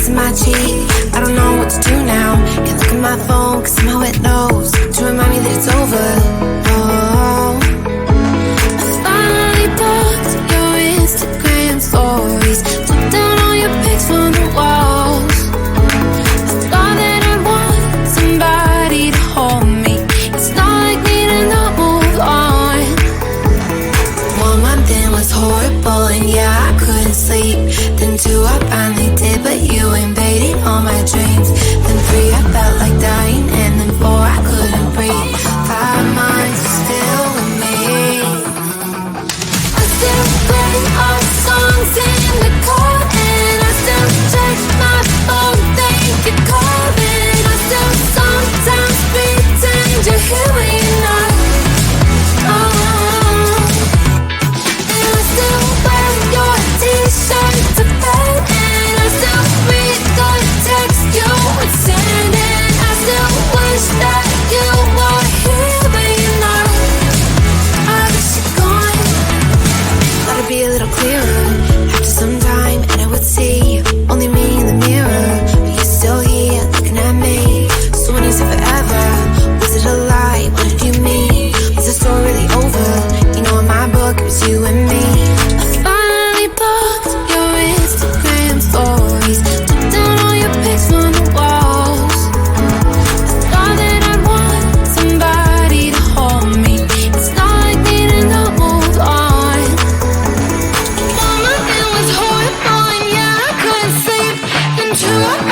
kissing my cheek. I don't know what to do now. Can't look at my phone, cause somehow it knows to remind me that it's over. Oh, I finally blocked your Instagram stories, took down all your pics from the walls. I thought that I'd want somebody to hold me. It's not like me to not move on. 1 month in was horrible, and yeah, I couldn't sleep. Then 2, I finally did, but you invaded all my dreams. Then 3, I felt like dying, and then 4, I couldn't breathe. 5 months, you're still with me. I still play our songs in the car, and I still check my phone, think you're calling. I still sometimes pretend you're here when you're not. And I still wear your t-shirt to bed, and I still read the text you would send, and I still wish that you were here but you're not. I wish you're gone. Thought it'd be a little clearer after some time, and I would see only me in the mirror, but you're still here looking at me. So when you said forever, was it a lie? What did you mean? Was the story really over? You know, in my book it was you and me. I finally blocked your Instagram stories, took down all your pics from the walls. I thought that I'd want somebody to hold me. It's not like me to not move on. 1 month it was horrible, and yeah, I couldn't sleep. Then 2, I